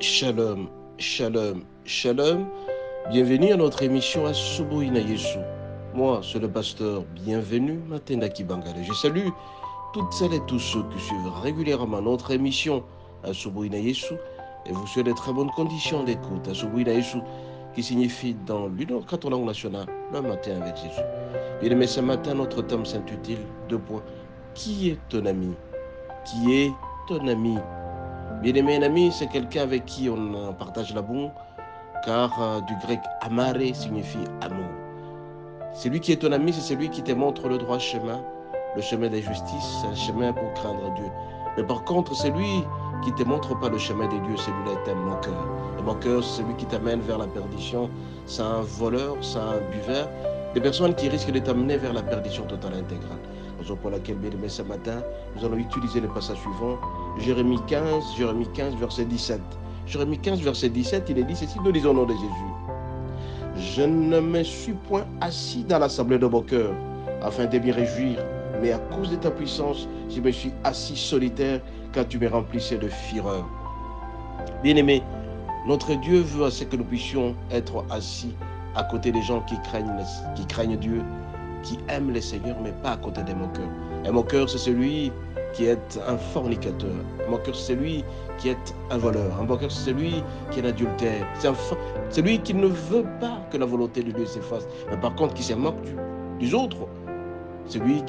Shalom, shalom, shalom. Bienvenue à notre émission Asubuhi na Yesu. Moi, c'est le pasteur Bienvenue Matenda Kibangale. Je salue toutes celles et tous ceux qui suivent régulièrement notre émission Asubuhi na Yesu et vous souhaitez de très bonnes conditions d'écoute. Asubuhi na Yesu qui signifie dans l'une quatre langues nationales le matin avec Jésus. Bien aimé, ce matin, notre thème s'intitule deux points. Qui est ton ami? Qui est ton ami? Bien aimé, un ami, c'est quelqu'un avec qui on partage l'amour, car du grec amare signifie amour. Celui qui est ton ami, c'est celui qui te montre le droit chemin, le chemin de justice, un chemin pour craindre Dieu. Mais par contre, celui qui ne te montre pas le chemin de Dieu, celui-là est un moqueur. Le moqueur, c'est celui qui t'amène vers la perdition. C'est un voleur, c'est un buveur. Des personnes qui risquent de t'amener vers la perdition totale et intégrale. Raison pour laquelle, bien aimé, ce matin, nous allons utiliser le passage suivant, Jérémie 15, verset 17. Jérémie 15, verset 17, il est dit ceci, nous lisons au nom de Jésus. Je ne me suis point assis dans l'assemblée de mon cœur, afin de m'y réjouir, mais à cause de ta puissance, je me suis assis solitaire, car tu me remplissais de fureur. Bien-aimé, notre Dieu veut à ce que nous puissions être assis à côté des gens qui craignent Dieu, qui aiment le Seigneur, mais pas à côté des moqueurs. Un moqueur, c'est celui qui est un fornicateur. Un moqueur, c'est celui qui est un voleur. Un moqueur, c'est celui qui est un adultère. C'est celui qui ne veut pas que la volonté de Dieu s'efface, mais par contre qui se moque des autres. Celui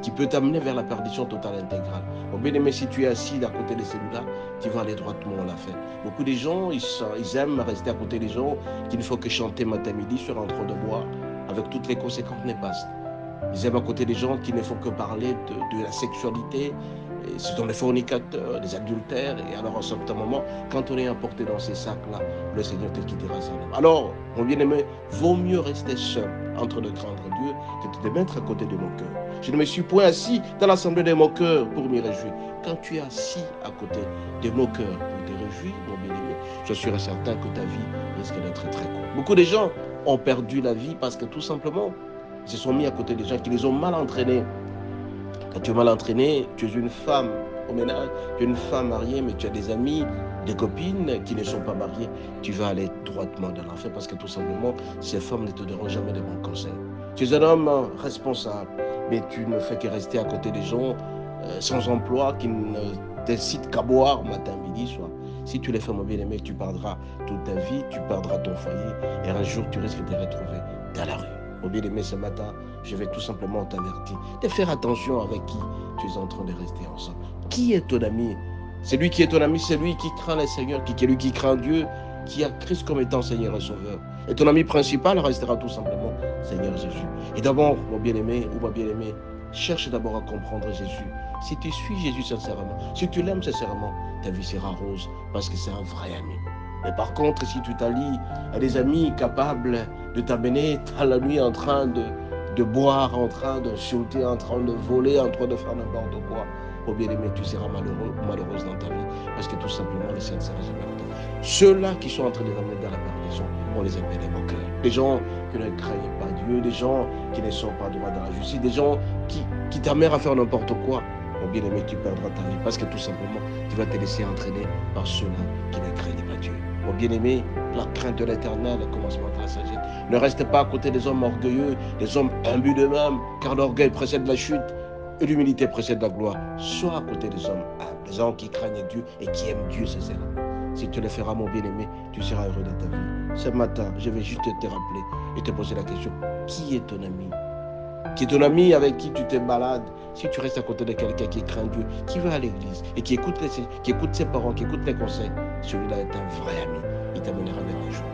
qui peut t'amener vers la perdition totale et intégrale. Bon, bien aimé, si tu es assis à côté de celui-là, tu vas aller droitement à la fin. Beaucoup de gens, ils aiment rester à côté des gens qu'il ne faut que chanter matin midi sur un train de bois, avec toutes les conséquences néfastes. Ils aiment à côté des gens qui ne font que parler de la sexualité. Et ce sont les fornicateurs, les adultères. Et alors, à un certain moment, quand on est emporté dans ces sacs-là, le Seigneur te quittera sans nom. Alors, mon bien-aimé, vaut mieux rester seul entre de craindre Dieu que de te mettre à côté de mon cœur. Je ne me suis point assis dans l'assemblée de mon cœur pour m'y réjouir. Quand tu es assis à côté de mon cœur pour te réjouir, mon bien-aimé, je suis certain que ta vie risque d'être très courte. Beaucoup de gens ont perdu la vie parce que tout simplement, ils se sont mis à côté des gens qui les ont mal entraînés. Quand tu es mal entraîné, tu es une femme au ménage, tu es une femme mariée, mais tu as des amis, des copines qui ne sont pas mariées, tu vas aller droitement dans l'enfer parce que tout simplement, ces femmes ne te donneront jamais de bons conseils. Tu es un homme responsable, mais tu ne fais que rester à côté des gens sans emploi qui ne t'incitent qu'à boire matin, midi, soir. Si tu les fais, mon bien-aimé, tu perdras toute ta vie, tu perdras ton foyer et un jour, tu risques de te retrouver dans la rue. Mon bien-aimé, ce matin, je vais tout simplement t'avertir de faire attention avec qui tu es en train de rester ensemble. Qui est ton ami? Celui qui est ton ami, c'est lui qui craint le Seigneur, lui qui craint Dieu, qui a Christ comme étant Seigneur et Sauveur. Et ton ami principal restera tout simplement Seigneur Jésus. Et d'abord, mon bien-aimé ou ma bien-aimée, cherche d'abord à comprendre Jésus. Si tu suis Jésus sincèrement, si tu l'aimes sincèrement, ta vie sera rose parce que c'est un vrai ami. Mais par contre, si tu t'allies à des amis capables de t'amener à la nuit en train de boire, en train d'insulter, en train de voler, en train de faire n'importe quoi, oh bien-aimé, tu seras malheureux ou malheureuse dans ta vie parce que tout simplement, le ciel ne sera jamais content. Ceux-là qui sont en train de les amener dans la perdition, on les appelle des moqueurs. Des gens qui ne craignent pas Dieu, des gens qui ne sont pas droits dans la justice, des gens qui t'amènent à faire n'importe quoi. Oh bien-aimé, tu perdras ta vie parce que tout simplement, tu vas te laisser entraîner par ceux-là qui ne craignent pas Dieu. Mon bien-aimé, la crainte de l'Éternel, le commencement de la sagesse. Ne reste pas à côté des hommes orgueilleux, des hommes imbus d'eux-mêmes, car l'orgueil précède la chute et l'humilité précède la gloire. Sois à côté des hommes humbles, des gens qui craignent Dieu et qui aiment Dieu sincèrement. Si tu le feras, mon bien-aimé, tu seras heureux de ta vie. Ce matin, je vais juste te rappeler et te poser la question, qui est ton ami? Qui est ton ami avec qui tu te balades? Si tu restes à côté de quelqu'un qui craint Dieu, qui va à l'église et qui écoute ses parents, qui écoute les conseils, celui-là est un vrai ami. Il t'amènera vers la joie.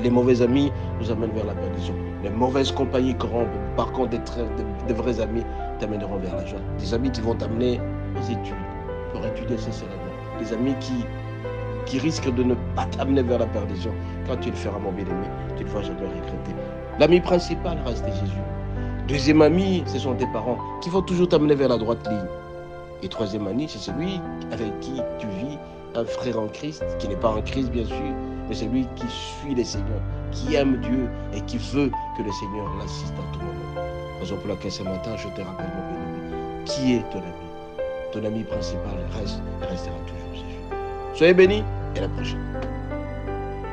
Les mauvais amis nous amènent vers la perdition. Les mauvaises compagnies corrompent. Par contre, des vrais amis t'amèneront vers la joie. Des amis qui vont t'amener aux études, pour étudier sincèrement. Des amis qui risquent de ne pas t'amener vers la perdition. Quand tu le feras, mon bien-aimé, tu ne vas jamais regretter. L'ami principal reste Jésus. Deuxième ami, ce sont tes parents qui vont toujours t'amener vers la droite ligne. Et troisième ami, c'est celui avec qui tu vis, un frère en Christ, qui n'est pas en Christ bien sûr, mais celui qui suit le Seigneur, qui aime Dieu et qui veut que le Seigneur l'assiste à tout moment. Raison pour laquelle ce matin, je te rappelle, mon bien-aimé, qui est ton ami? Ton ami principal reste et restera toujours Jésus. Soyez bénis et à la prochaine.